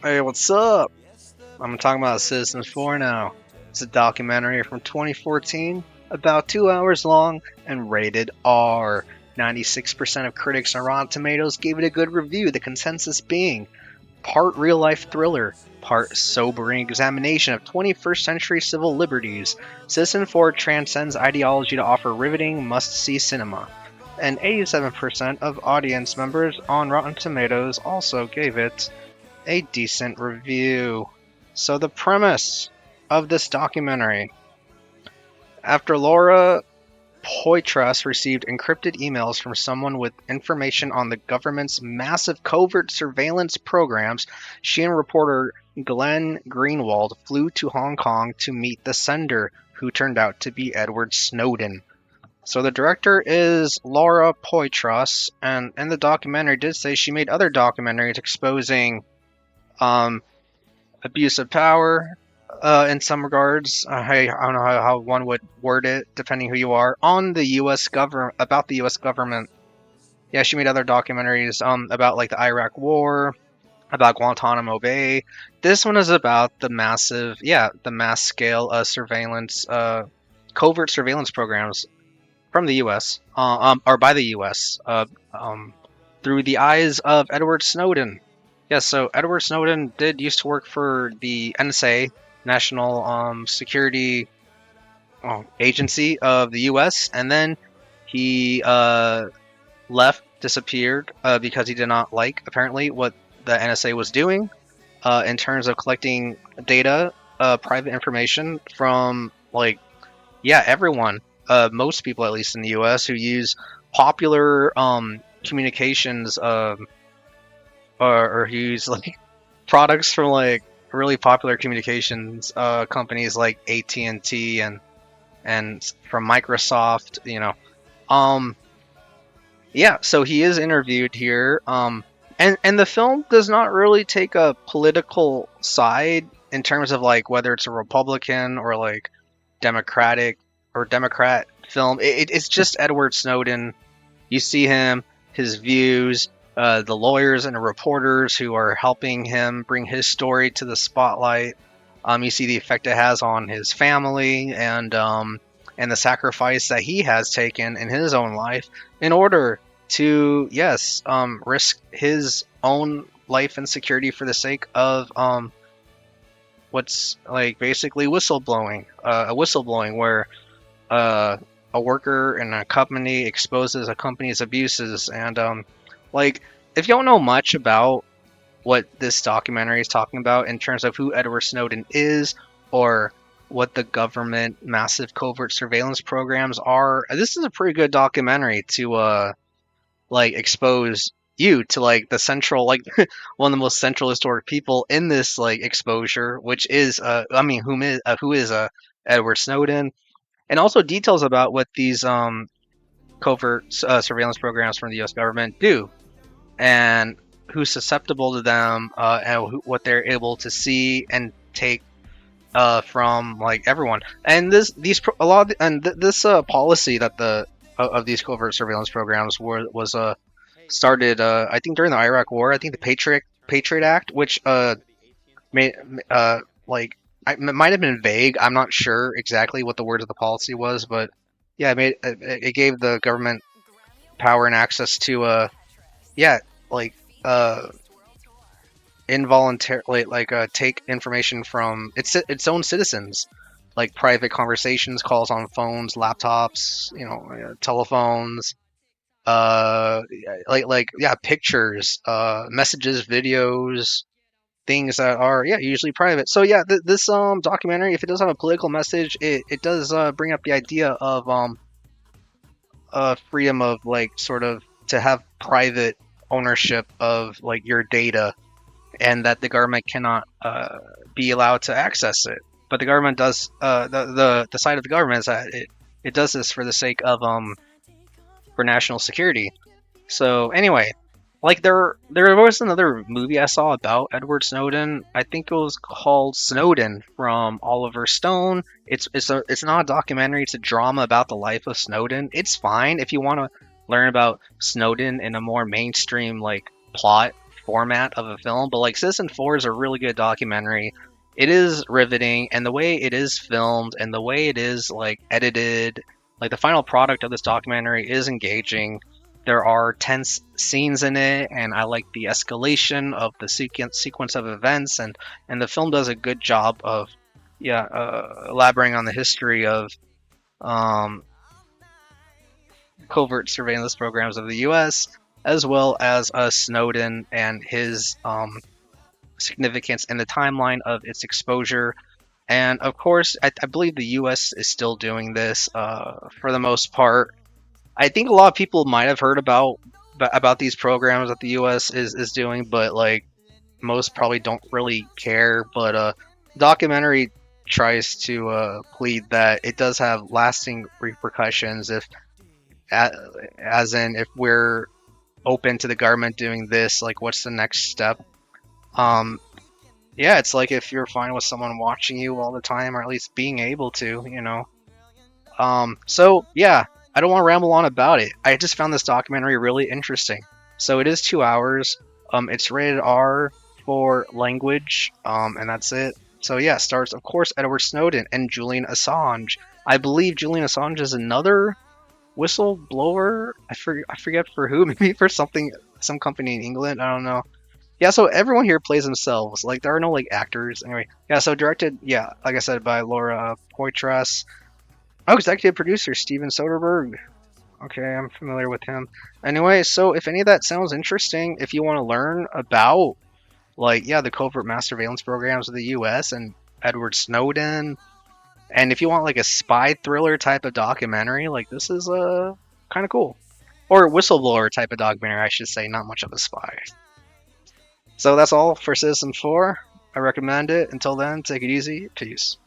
Hey, what's up? I'm talking about Citizenfour now. It's a documentary from 2014, about 2 hours long, and rated R. 96% of critics on Rotten Tomatoes gave it a good review, the consensus being part real life thriller, part sobering examination of 21st century civil liberties. Citizenfour transcends ideology to offer riveting, must see cinema. And 87% of audience members on Rotten Tomatoes also gave it a decent review. So, the premise of this documentary: after Laura Poitras received encrypted emails from someone with information on the government's massive covert surveillance programs, she and reporter Glenn Greenwald flew to Hong Kong to meet the sender, who turned out to be Edward Snowden. So the director is Laura Poitras, and in the documentary did say she made other documentaries exposing um, abuse of power in some regards. I don't know how one would word it, depending who you are, on the U.S. government, about the U.S. government. Yeah, she made other documentaries about like the Iraq War, about Guantanamo Bay. This one is about the massive, the mass scale surveillance, covert surveillance programs from the U.S. Or by the U.S. Through the eyes of Edward Snowden. Yes, so Edward Snowden did used to work for the NSA, National Security Agency of the U.S., and then he left, disappeared because he did not like apparently what the NSA was doing in terms of collecting data, private information from everyone, most people at least in the U.S. who use popular communications or who use like products from like really popular communications companies like AT&T and from Microsoft, Um, yeah, so he is interviewed here. And the film does not really take a political side in terms of like whether it's a Republican or like Democratic or Democrat film. It's just Edward Snowden. You see him, his views, the lawyers and the reporters who are helping him bring his story to the spotlight. You see the effect it has on his family and the sacrifice that he has taken in his own life in order to, yes, risk his own life and security for the sake of what's like basically whistleblowing, a whistleblowing where uh, a worker in a company exposes a company's abuses. And like, if you don't know much about what this documentary is talking about in terms of who Edward Snowden is or what the government massive covert surveillance programs are, this is a pretty good documentary to like expose you to like the central, like one of the most central historic people in this like exposure, which is who is Edward Snowden, and also details about what these covert surveillance programs from the U.S. government do, and who's susceptible to them, and what they're able to see and take from like everyone. And a lot of this policy that the of these covert surveillance programs was started, I think during the Iraq War. I think the Patriot Act, which made like it might have been vague. I'm not sure exactly what the words of the policy was, but yeah, it gave the government power and access to yeah like uh involuntarily like take information from its own citizens, like private conversations, calls on phones, laptops, telephones, pictures, messages, videos, things that are usually private. So yeah, this documentary, if it does have a political message, it does bring up the idea of freedom of like sort of to have private ownership of like your data, and that the government cannot be allowed to access it. But the government does. The side of the government is that it does this for the sake of for national security. So anyway, like there was another movie I saw about Edward Snowden. I think it was called Snowden from Oliver Stone. It's not a documentary. It's a drama about the life of Snowden. It's fine if you want to learn about Snowden in a more mainstream like plot format of a film, but like Citizen 4 is a really good documentary. It is riveting, and the way it is filmed and the way it is like edited, like the final product of this documentary is engaging. There are tense scenes in it, and I like the escalation of the sequence of events, and the film does a good job of elaborating on the history of um, covert surveillance programs of the U.S., as well as Snowden and his significance in the timeline of its exposure. And of course, I believe the U.S. is still doing this for the most part. I think a lot of people might have heard about these programs that the U.S. is doing, but like most probably don't really care. But documentary tries to plead that it does have lasting repercussions if as in if we're open to the government doing this, like what's the next step. um yeah, it's like if you're fine with someone watching you all the time, or at least being able to, so yeah, I don't want to ramble on about it. I just found this documentary really interesting. So it is 2 hours. It's rated R for language, and that's it. So yeah, stars of course Edward Snowden and Julian Assange. I believe Julian Assange is another whistleblower. I forget for who. Maybe for some company in England. I don't know. Yeah, so everyone here plays themselves. Like there are no like actors. Anyway, yeah. So directed, yeah, like I said, by Laura Poitras. Oh, executive producer Steven Soderbergh. Okay, I'm familiar with him. Anyway, so if any of that sounds interesting, if you want to learn about like yeah the covert mass surveillance programs of the U.S. and Edward Snowden, and if you want like a spy thriller type of documentary, like this is kind of cool. Or whistleblower type of documentary, I should say, not much of a spy. So that's all for Citizen 4. I recommend it. Until then, take it easy. Peace.